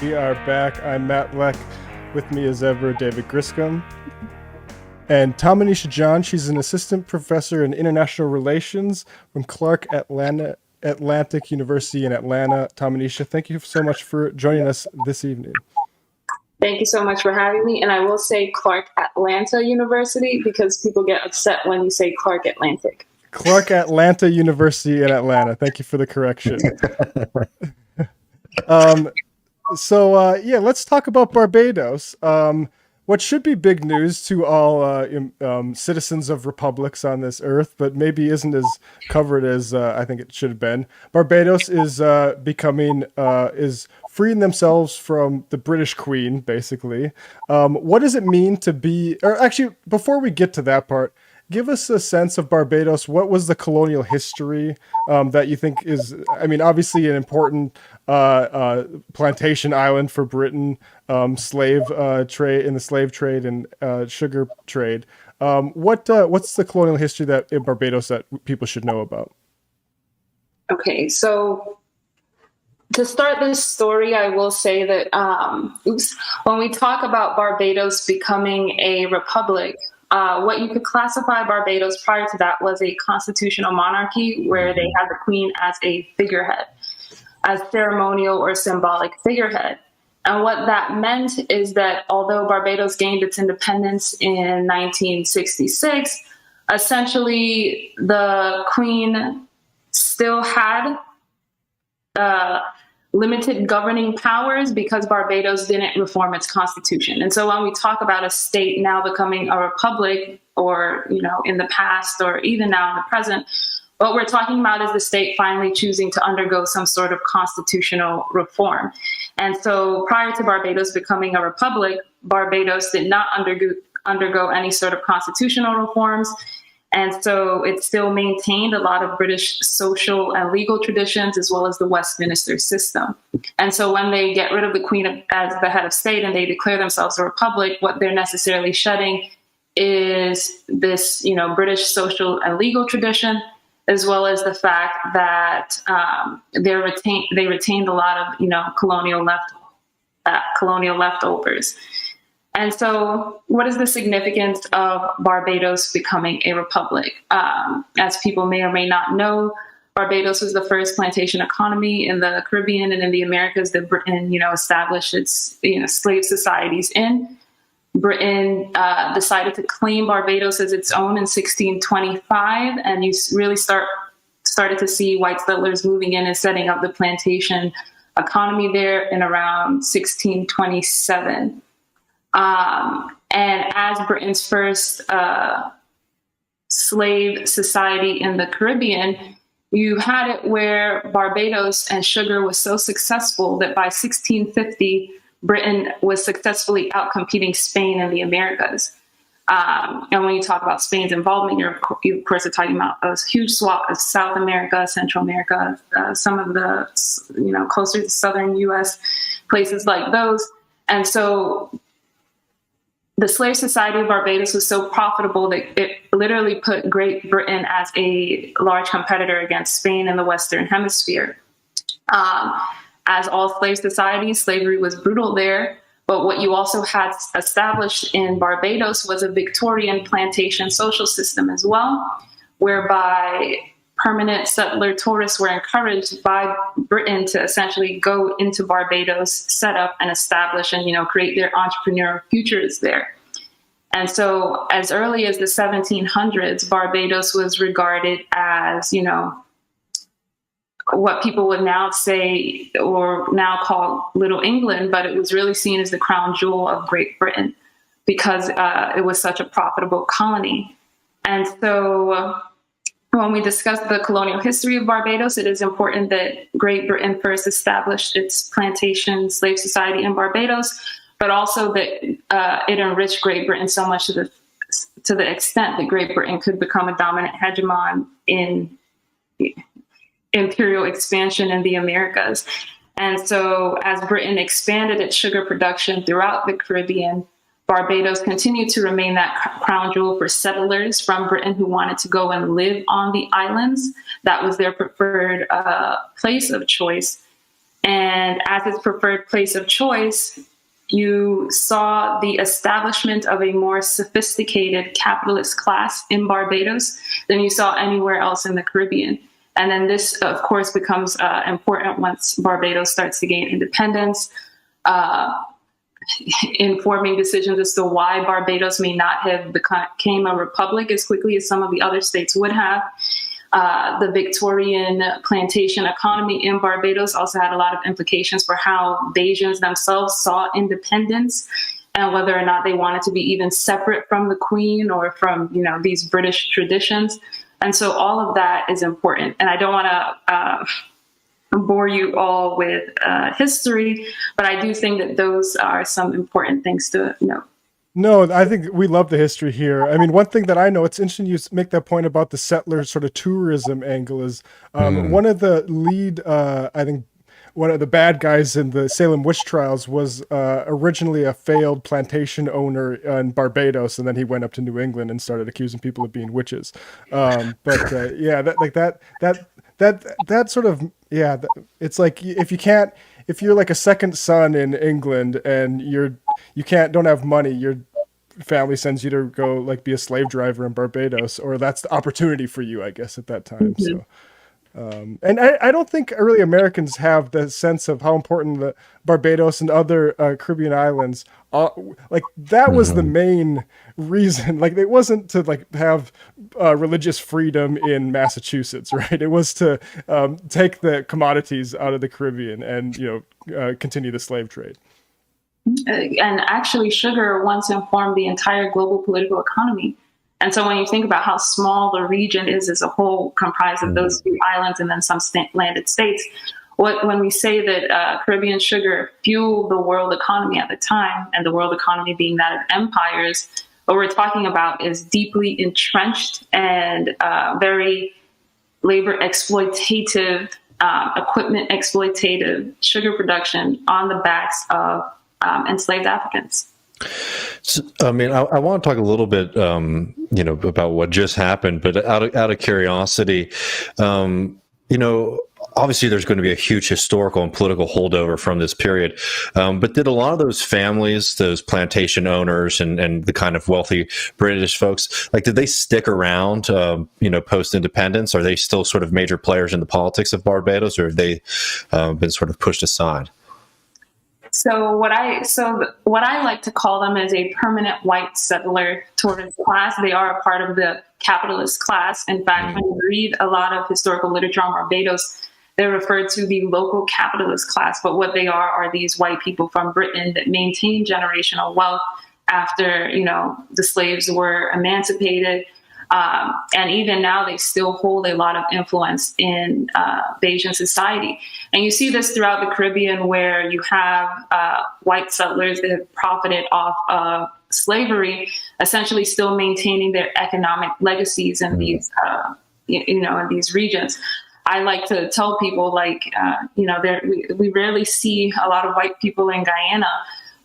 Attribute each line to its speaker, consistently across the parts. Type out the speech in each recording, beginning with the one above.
Speaker 1: We are back. I'm Matt Leck. With me as ever, David Griscom. And Tamanisha John, she's an assistant professor in international relations from Clark Atlantic University in Atlanta. Tamanisha, thank you so much for joining us this evening.
Speaker 2: Thank you so much for having me. And I will say Clark Atlanta University because people get upset when you say Clark Atlantic.
Speaker 1: Clark Atlanta University in Atlanta. Thank you for the correction. Let's talk about Barbados. What should be big news to all citizens of republics on this earth, but maybe isn't as covered as I think it should have been. Barbados is is freeing themselves from the British Queen, basically. What does it mean to be? Or actually, before we get to that part, give us a sense of Barbados. What was the colonial history that you think is, I mean, obviously an important plantation island for Britain, slave trade in the slave trade and sugar trade. What's the colonial history that in Barbados that people should know about?
Speaker 2: Okay, so to start this story, I will say that when we talk about Barbados becoming a republic, what you could classify Barbados prior to that was a constitutional monarchy where they had the queen as a figurehead, as ceremonial or symbolic figurehead. And what that meant is that although Barbados gained its independence in 1966, essentially the queen still had limited governing powers because Barbados didn't reform its constitution. And so when we talk about a state now becoming a republic, or, in the past, or even now in the present, what we're talking about is the state finally choosing to undergo some sort of constitutional reform. And so prior to Barbados becoming a republic, Barbados did not undergo any sort of constitutional reforms. And so it still maintained a lot of British social and legal traditions, as well as the Westminster system. And so when they get rid of the Queen as the head of state and they declare themselves a republic, what they're necessarily shedding is this, British social and legal tradition, as well as the fact that they retained a lot of, colonial leftovers. And so what is the significance of Barbados becoming a republic? As people may or may not know, Barbados was the first plantation economy in the Caribbean and in the Americas that Britain, established its, slave societies in. Britain decided to claim Barbados as its own in 1625, and you really started to see white settlers moving in and setting up the plantation economy there in around 1627. And as Britain's first slave society in the Caribbean, you had it where Barbados and sugar was so successful that by 1650, Britain was successfully outcompeting Spain in the Americas. And when you talk about Spain's involvement, you of course are talking about a huge swath of South America, Central America, some of the, closer to southern U.S. places like those. And so the slave society of Barbados was so profitable that it literally put Great Britain as a large competitor against Spain in the Western Hemisphere. As all slave societies, slavery was brutal there. But what you also had established in Barbados was a Victorian plantation social system as well, whereby permanent settler tourists were encouraged by Britain to essentially go into Barbados, set up and establish and, create their entrepreneurial futures there. And so as early as the 1700s, Barbados was regarded as, what people would now say or now call Little England, but it was really seen as the crown jewel of Great Britain because it was such a profitable colony. And so when we discuss the colonial history of Barbados, it is important that Great Britain first established its plantation slave society in Barbados, but also that it enriched Great Britain so much to the extent that Great Britain could become a dominant hegemon in imperial expansion in the Americas. And so as Britain expanded its sugar production throughout the Caribbean, Barbados continued to remain that crown jewel for settlers from Britain who wanted to go and live on the islands. That was their preferred place of choice. And as its preferred place of choice, you saw the establishment of a more sophisticated capitalist class in Barbados than you saw anywhere else in the Caribbean. And then this, of course, becomes important once Barbados starts to gain independence, informing decisions as to why Barbados may not have become a republic as quickly as some of the other states would have. The Victorian plantation economy in Barbados also had a lot of implications for how Bajans themselves saw independence and whether or not they wanted to be even separate from the Queen or from, these British traditions. And so all of that is important. And I don't want to bore you all with history, but I do think that those are some important things to know.
Speaker 1: No, I think we love the history here. I mean, one thing that I know, it's interesting you make that point about the settler sort of tourism angle is one of the lead, I think, one of the bad guys in the Salem witch trials was originally a failed plantation owner in Barbados, and then he went up to New England and started accusing people of being witches. That sort of, it's like if you're like a second son in England and don't have money, your family sends you to go like be a slave driver in Barbados, or that's the opportunity for you, I guess, at that time. Mm-hmm. So. And I don't think early Americans have the sense of how important the Barbados and other Caribbean islands are. Like that was the main reason. Like it wasn't to like have religious freedom in Massachusetts, right? It was to take the commodities out of the Caribbean and continue the slave trade.
Speaker 2: And actually, sugar once informed the entire global political economy. And so when you think about how small the region is as a whole, comprised of those few islands and then some landed states, when we say that Caribbean sugar fueled the world economy at the time, and the world economy being that of empires, what we're talking about is deeply entrenched and very labor exploitative, equipment exploitative sugar production on the backs of enslaved Africans.
Speaker 3: So, I mean, I want to talk a little bit, about what just happened, but out of curiosity, obviously there's going to be a huge historical and political holdover from this period. But did a lot of those families, those plantation owners and the kind of wealthy British folks, did they stick around, post-independence? Are they still sort of major players in the politics of Barbados, or have they been sort of pushed aside?
Speaker 2: So what I like to call them is a permanent white settler tourist class. They are a part of the capitalist class. In fact, when you read a lot of historical literature on Barbados, they're referred to the local capitalist class. But what they are these white people from Britain that maintain generational wealth after, the slaves were emancipated. And even now, they still hold a lot of influence in Bajan society. And you see this throughout the Caribbean, where you have white settlers that have profited off of slavery, essentially still maintaining their economic legacies in these, in these regions. I like to tell people, we rarely see a lot of white people in Guyana.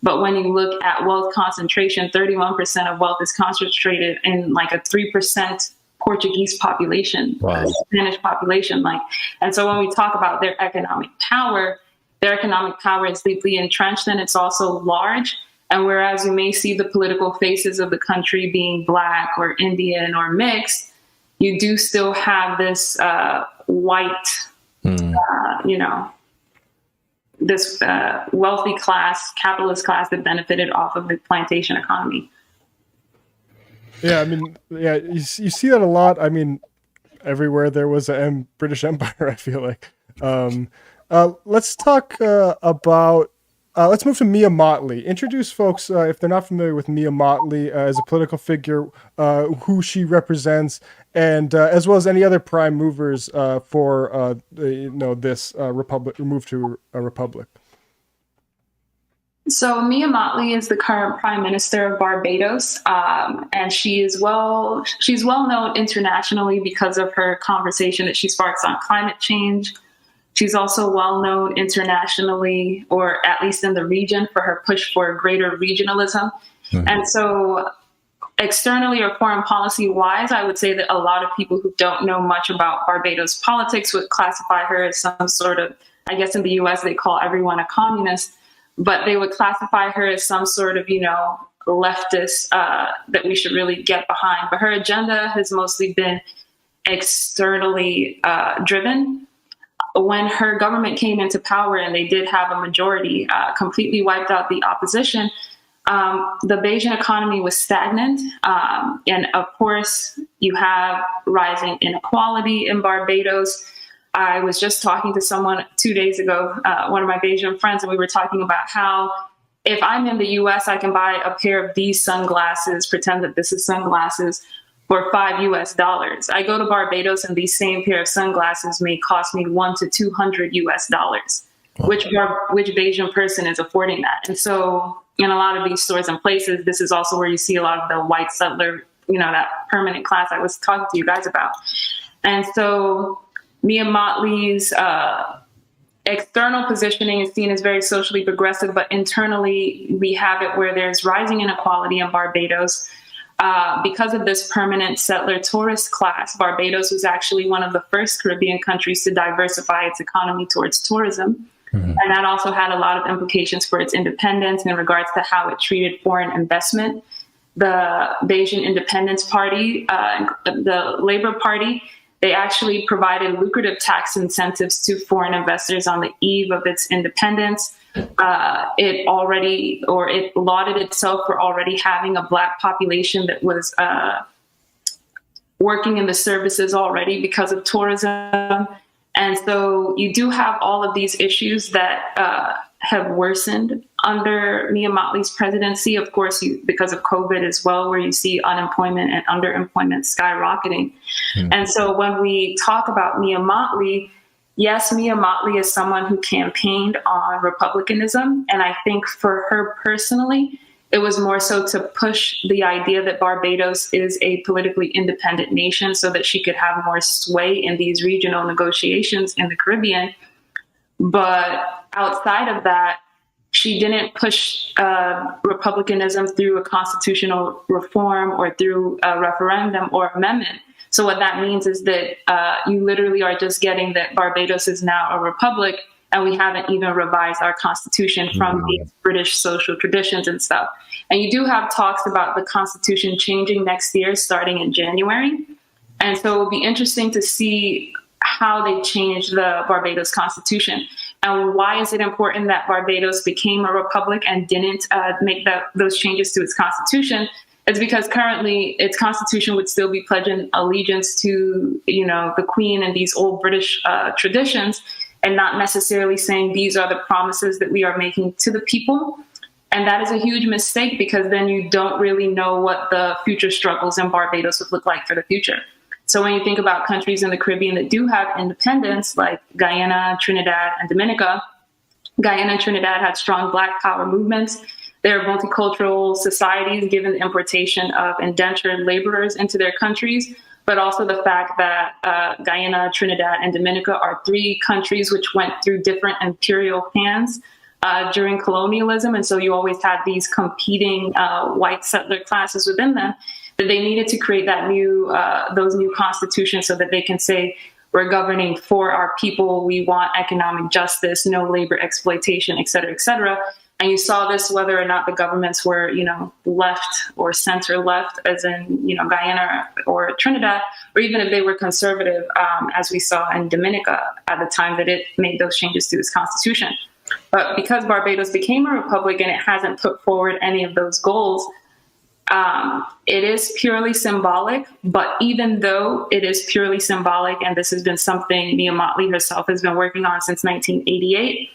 Speaker 2: But when you look at wealth concentration, 31% of wealth is concentrated in like a 3% Portuguese population, Spanish population. And so when we talk about their economic power is deeply entrenched, and it's also large. And whereas you may see the political faces of the country being Black or Indian or mixed, you do still have this white, this wealthy class, capitalist class that benefited off of the plantation economy.
Speaker 1: Yeah, I mean, you see that a lot. I mean, everywhere there was a British Empire, I feel like. Let's talk about, let's move to Mia Mottley. Introduce folks, if they're not familiar with Mia Mottley as a political figure, who she represents, and as well as any other prime movers for this republic, move to a republic.
Speaker 2: So Mia Mottley is the current Prime Minister of Barbados, and she's well known internationally because of her conversation that she sparks on climate change. She's also well known internationally, or at least in the region, for her push for greater regionalism. Mm-hmm. And so externally or foreign policy wise, I would say that a lot of people who don't know much about Barbados politics would classify her as some sort of I guess in the US, they call everyone a communist, but they would classify her as some sort of, leftist that we should really get behind. But her agenda has mostly been externally driven. When her government came into power and they did have a majority, completely wiped out the opposition, the Bayesian economy was stagnant. And of course, you have rising inequality in Barbados. I was just talking to someone 2 days ago, one of my Bayesian friends, and we were talking about how if I'm in the US, I can buy a pair of these sunglasses, pretend that this is sunglasses, for $5 US. I go to Barbados and these same pair of sunglasses may cost me $100 to $200 US. Wow. Which Bayesian person is affording that? And so in a lot of these stores and places, this is also where you see a lot of the white settler, that permanent class I was talking to you guys about. And so Mia Mottley's external positioning is seen as very socially progressive, but internally we have it where there's rising inequality in Barbados. Because of this permanent settler tourist class, Barbados was actually one of the first Caribbean countries to diversify its economy towards tourism. Mm-hmm. And that also had a lot of implications for its independence in regards to how it treated foreign investment. The Bayesian Independence Party, the Labour Party, they actually provided lucrative tax incentives to foreign investors on the eve of its independence. It lauded itself for already having a Black population that was working in the services already because of tourism. And so you do have all of these issues that have worsened under Mia Mottley's presidency. Of course, because of COVID as well, where you see unemployment and underemployment skyrocketing. Mm. And so when we talk about Mia Mottley, yes, Mia Mottley is someone who campaigned on republicanism. And I think for her personally, it was more so to push the idea that Barbados is a politically independent nation so that she could have more sway in these regional negotiations in the Caribbean. But outside of that, she didn't push republicanism through a constitutional reform or through a referendum or amendment. So what that means is that you literally are just getting that Barbados is now a republic, and we haven't even revised our constitution from these British social traditions and stuff. And you do have talks about the constitution changing next year, starting in January. And so it will be interesting to see how they change the Barbados constitution. And why is it important that Barbados became a republic and didn't make those changes to its constitution? It's because currently its constitution would still be pledging allegiance to, the Queen and these old British traditions, and not necessarily saying these are the promises that we are making to the people. And that is a huge mistake, because then you don't really know what the future struggles in Barbados would look like for the future. So when you think about countries in the Caribbean that do have independence, like Guyana, Trinidad, and Dominica, Guyana and Trinidad had strong Black power movements. They're multicultural societies, given the importation of indentured laborers into their countries, but also the fact that Guyana, Trinidad, and Dominica are three countries which went through different imperial hands during colonialism. And so you always had these competing white settler classes within them, that they needed to create those new constitutions so that they can say, we're governing for our people, we want economic justice, no labor exploitation, et cetera, et cetera. And you saw this whether or not the governments were, left or center left, as in, Guyana or Trinidad, or even if they were conservative, as we saw in Dominica at the time that it made those changes to its constitution. But because Barbados became a republic and it hasn't put forward any of those goals, it is purely symbolic. But even though it is purely symbolic, and this has been something Mia Mottley herself has been working on since 1988,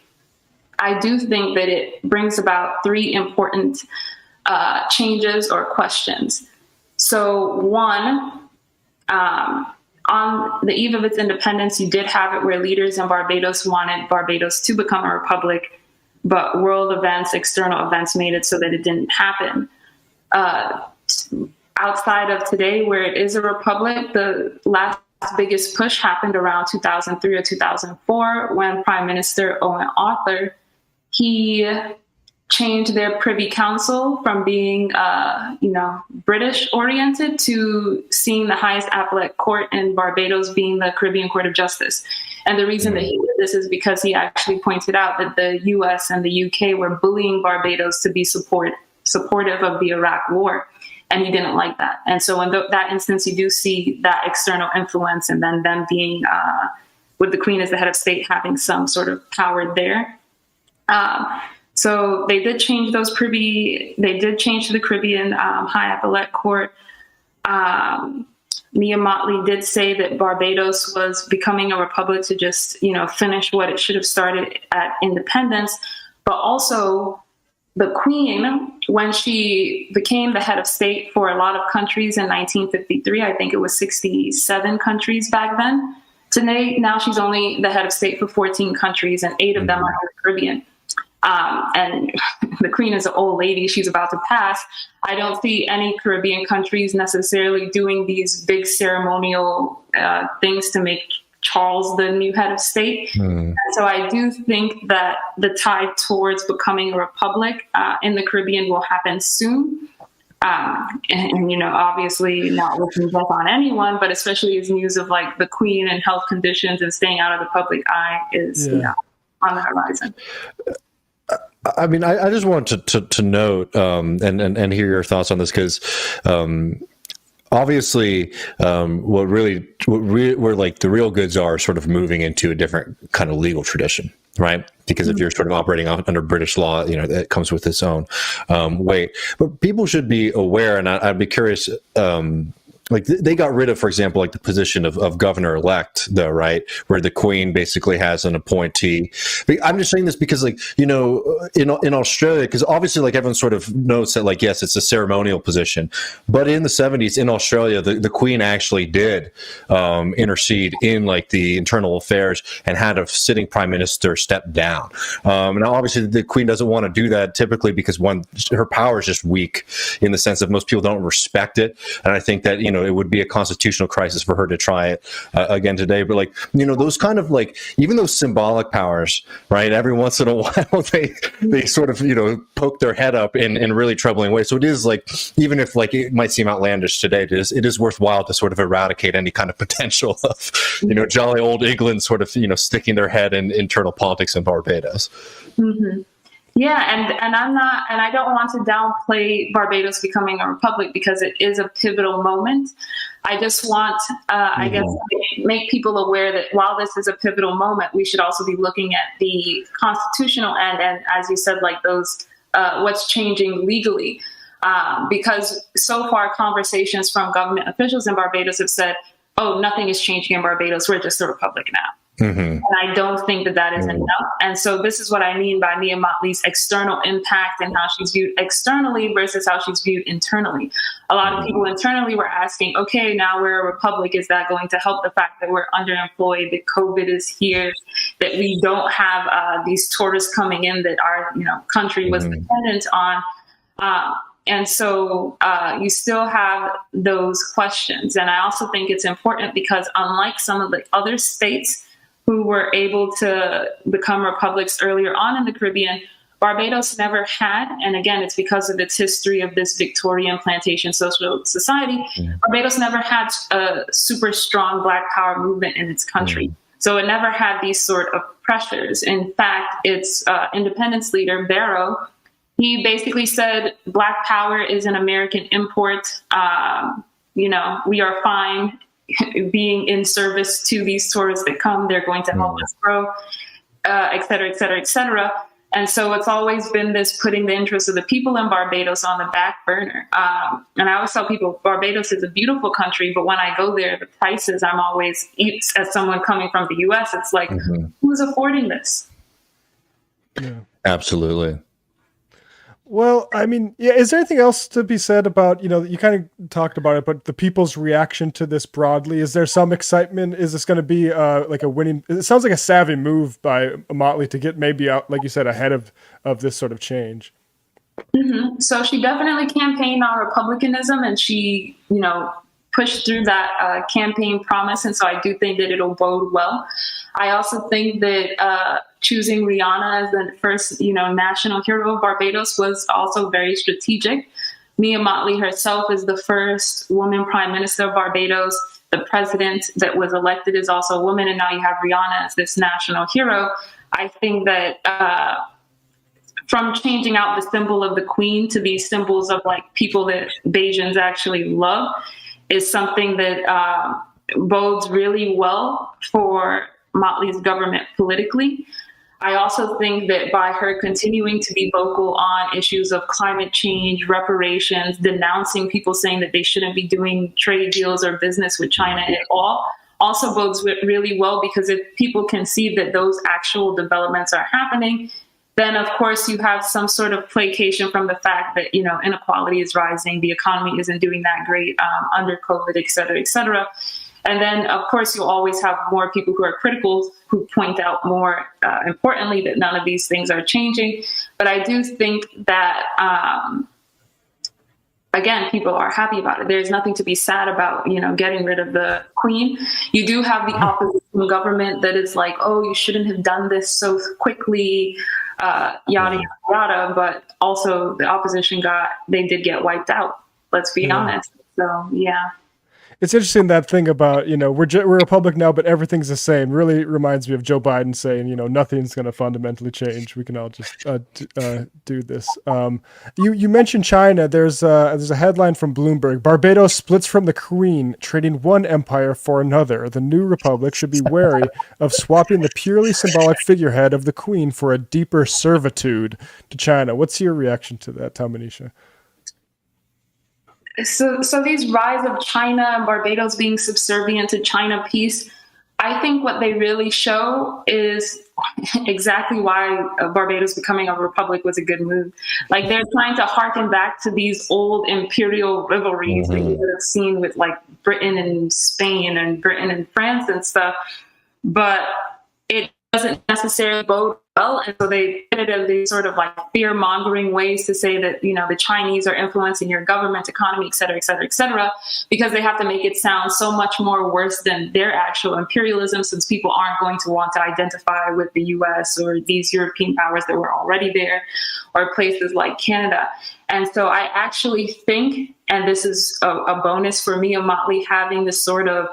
Speaker 2: I do think that it brings about three important changes or questions. So one, on the eve of its independence, you did have it where leaders in Barbados wanted Barbados to become a republic, but world events, external events made it so that it didn't happen. Outside of today, where it is a republic, the last biggest push happened around 2003 or 2004 when Prime Minister Owen Arthur, he changed their Privy Council from being, British oriented to seeing the highest appellate court in Barbados being the Caribbean Court of Justice. And the reason that he did this is because he actually pointed out that the US and the UK were bullying Barbados to be supportive of the Iraq War. And he didn't like that. And so in that instance, you do see that external influence, and then them being, with the Queen as the head of state, having some sort of power there. So they did change to the Caribbean High Appellate Court. Mia Mottley did say that Barbados was becoming a republic to just, finish what it should have started at independence. But also the Queen, when she became the head of state for a lot of countries in 1953, I think it was 67 countries back then. Today, now she's only the head of state for 14 countries, and 8 of them are in the Caribbean. And the Queen is an old lady. She's about to pass. I don't see any Caribbean countries necessarily doing these big ceremonial things to make Charles the new head of state. And so I do think that the tide towards becoming a republic in the Caribbean will happen soon. And obviously not wishing death on anyone, but especially as news of like the Queen and health conditions and staying out of the public eye is on the horizon.
Speaker 3: I mean, I just wanted to note and hear your thoughts on this, because obviously where like the real goods are sort of moving into a different kind of legal tradition, right? Because if you're sort of operating under British law, that comes with its own weight. But people should be aware, and I'd be curious. Like they got rid of, for example, like the position of governor-elect, though, right? Where the Queen basically has an appointee. But I'm just saying this because, like, in Australia, because obviously, like, everyone sort of knows that, like, yes, it's a ceremonial position. But in the 70s in Australia, the Queen actually did intercede in, like, the internal affairs and had a sitting prime minister step down. And obviously, the Queen doesn't want to do that typically because, one, her power is just weak in the sense that most people don't respect it. And I think that, it would be a constitutional crisis for her to try it again today. But like, those kind of like, even those symbolic powers, right? Every once in a while, they sort of, poke their head up in really troubling ways. So it is like, even if like it might seem outlandish today, it is worthwhile to sort of eradicate any kind of potential of, jolly old England sort of, sticking their head in internal politics in Barbados.
Speaker 2: Mm-hmm. Yeah, and I don't want to downplay Barbados becoming a republic because it is a pivotal moment. I just want, I guess, make people aware that while this is a pivotal moment, we should also be looking at the constitutional end, and as you said, like those, what's changing legally. Because so far conversations from government officials in Barbados have said, oh, nothing is changing in Barbados, we're just a republic now. Mm-hmm. And I don't think that is enough. And so this is what I mean by Mia Mottley's external impact and how she's viewed externally versus how she's viewed internally. A lot of people internally were asking, okay, now we're a republic. Is that going to help the fact that we're underemployed, that COVID is here, that we don't have these tourists coming in that our country was dependent on? And so you still have those questions. And I also think it's important because unlike some of the other states who were able to become republics earlier on in the Caribbean, Barbados never had, and again, it's because of its history of this Victorian plantation social society, Barbados never had a super strong Black power movement in its country. So it never had these sort of pressures. In fact, its independence leader, Barrow, he basically said, Black power is an American import. We are fine being in service to these tourists that come. They're going to help us grow, et cetera, et cetera, et cetera. And so it's always been this putting the interests of the people in Barbados on the back burner. And I always tell people Barbados is a beautiful country, but when I go there, the prices, I'm always, as someone coming from the US, it's like, who's affording this?
Speaker 1: Yeah.
Speaker 3: Absolutely.
Speaker 1: Well, I mean, is there anything else to be said about, you kind of talked about it, but the people's reaction to this broadly? Is there some excitement? Is this going to be like a winning? It sounds like a savvy move by Mottley to get maybe out, like you said, ahead of this sort of change.
Speaker 2: Mm-hmm. So she definitely campaigned on republicanism, and she, pushed through that campaign promise. And so I do think that it'll bode well. I also think that choosing Rihanna as the first, national hero of Barbados was also very strategic. Mia Mottley herself is the first woman prime minister of Barbados. The president that was elected is also a woman, and now you have Rihanna as this national hero. I think that from changing out the symbol of the queen to these symbols of like people that Bajans actually love is something that bodes really well for Mottley's government politically. I also think that by her continuing to be vocal on issues of climate change, reparations, denouncing people saying that they shouldn't be doing trade deals or business with China at all, also bodes really well, because if people can see that those actual developments are happening, then of course you have some sort of placation from the fact that, inequality is rising, the economy isn't doing that great under COVID, et cetera, et cetera. And then, of course, you'll always have more people who are critical, who point out more importantly that none of these things are changing. But I do think that, again, people are happy about it. There's nothing to be sad about, getting rid of the queen. You do have the opposition government that is like, oh, you shouldn't have done this so quickly, yada, yada, yada. But also the opposition they did get wiped out. Let's be honest. So, yeah.
Speaker 1: It's interesting, that thing about, we're a republic now, but everything's the same. Really reminds me of Joe Biden saying, nothing's going to fundamentally change. We can all just do this. You mentioned China. There's a headline from Bloomberg. Barbados splits from the Queen, trading one empire for another. The new republic should be wary of swapping the purely symbolic figurehead of the Queen for a deeper servitude to China. What's your reaction to that, Tamanisha?
Speaker 2: So these rise of China and Barbados being subservient to China piece, I think what they really show is exactly why Barbados becoming a republic was a good move. Like, they're trying to harken back to these old imperial rivalries that you would have seen with like Britain and Spain and Britain and France and stuff, but it doesn't necessarily bode well. And so they did it in these sort of like fear mongering ways to say that, the Chinese are influencing your government, economy, et cetera, et cetera, et cetera, because they have to make it sound so much more worse than their actual imperialism, since people aren't going to want to identify with the US or these European powers that were already there, or places like Canada. And so I actually think, and this is a bonus for Mia Mottley having this sort of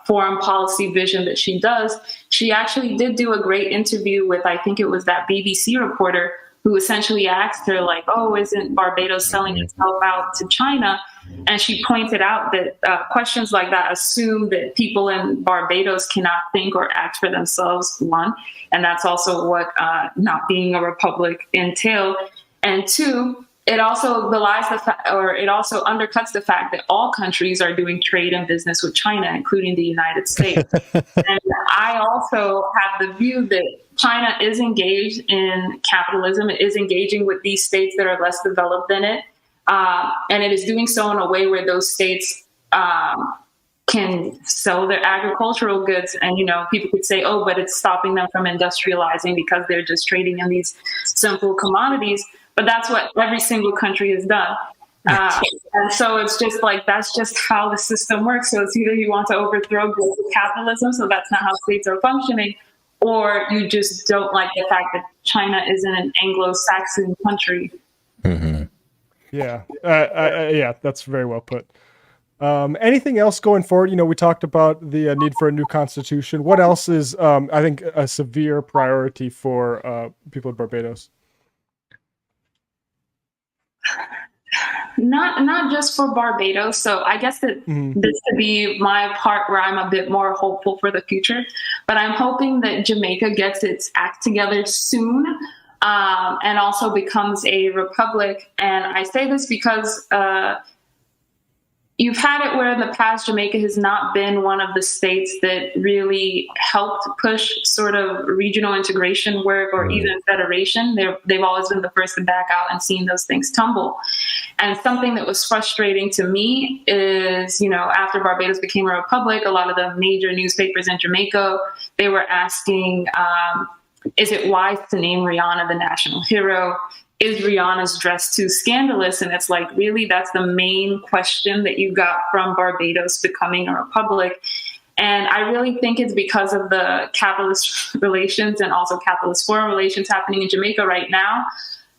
Speaker 2: foreign policy vision that she does, she actually did do a great interview with, I think it was that BBC reporter, who essentially asked her like, oh, isn't Barbados selling itself out to China? And she pointed out that questions like that assume that people in Barbados cannot think or act for themselves, one, and that's also what not being a republic entail. And two, it also belies it also undercuts the fact that all countries are doing trade and business with China, including the United States. And I also have the view that China is engaged in capitalism. It is engaging with these states that are less developed than it. And it is doing so in a way where those states can sell their agricultural goods. And, people could say, oh, but it's stopping them from industrializing because they're just trading in these simple commodities. But that's what every single country has done. And so it's just like, that's just how the system works. So it's either you want to overthrow global capitalism, so that's not how states are functioning, or you just don't like the fact that China isn't an Anglo-Saxon country.
Speaker 1: Mm-hmm. Yeah. Yeah, that's very well put. Anything else going forward? We talked about the need for a new constitution. What else is, I think, a severe priority for people in Barbados?
Speaker 2: Not just for Barbados. So I guess that this could be my part where I'm a bit more hopeful for the future. But I'm hoping that Jamaica gets its act together soon, and also becomes a republic. And I say this because you've had it where in the past Jamaica has not been one of the states that really helped push sort of regional integration work or even federation. They've always been the first to back out and seen those things tumble. And something that was frustrating to me is, after Barbados became a republic, a lot of the major newspapers in Jamaica, they were asking, is it wise to name Rihanna the national hero? Is Rihanna's dress too scandalous? And it's like, really, that's the main question that you got from Barbados becoming a republic. And I really think it's because of the capitalist relations and also capitalist foreign relations happening in Jamaica right now.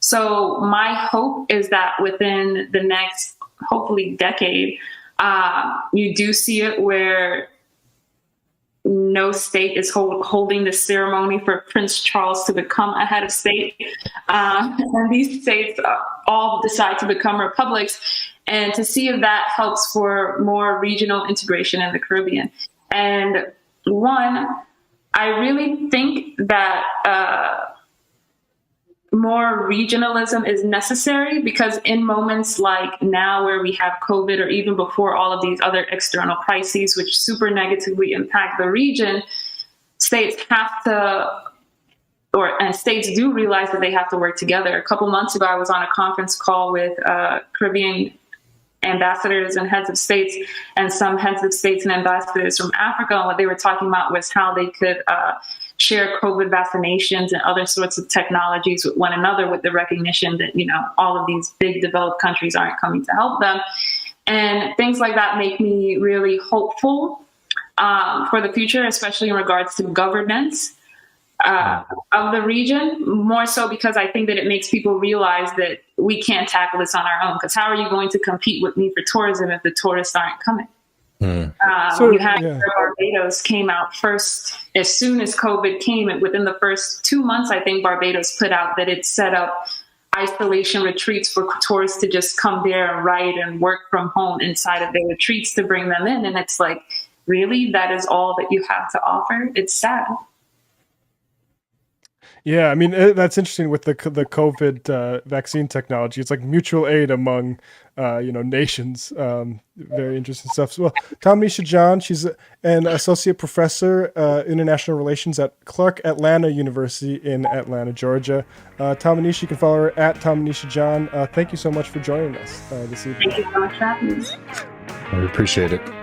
Speaker 2: So my hope is that within the next, hopefully, decade, you do see it where no state is holding the ceremony for Prince Charles to become a head of state. And these states all decide to become republics, and to see if that helps for more regional integration in the Caribbean. And one, I really think that more regionalism is necessary, because in moments like now where we have COVID, or even before all of these other external crises which super negatively impact the region, states have to, and states do realize that they have to work together. A couple months ago, I was on a conference call with Caribbean ambassadors and heads of states, and some heads of states and ambassadors from Africa. And what they were talking about was how they could share COVID vaccinations and other sorts of technologies with one another, with the recognition that, all of these big developed countries aren't coming to help them. And things like that make me really hopeful for the future, especially in regards to governance of the region, more so because I think that it makes people realize that we can't tackle this on our own. Because how are you going to compete with me for tourism if the tourists aren't coming? You had Barbados came out first as soon as COVID came. Within the first 2 months, I think Barbados put out that it set up isolation retreats for tourists to just come there and write and work from home inside of their retreats to bring them in. And it's like, really, that is all that you have to offer? It's sad.
Speaker 1: Yeah, I mean, that's interesting with the COVID vaccine technology. It's like mutual aid among, nations. Very interesting stuff. Well, Tamanisha John, she's an associate professor, international relations at Clark Atlanta University in Atlanta, Georgia. Tamanisha, you can follow her at Tamanisha John. Thank you so much for joining us this evening.
Speaker 2: Thank you so much for having me.
Speaker 3: I appreciate it.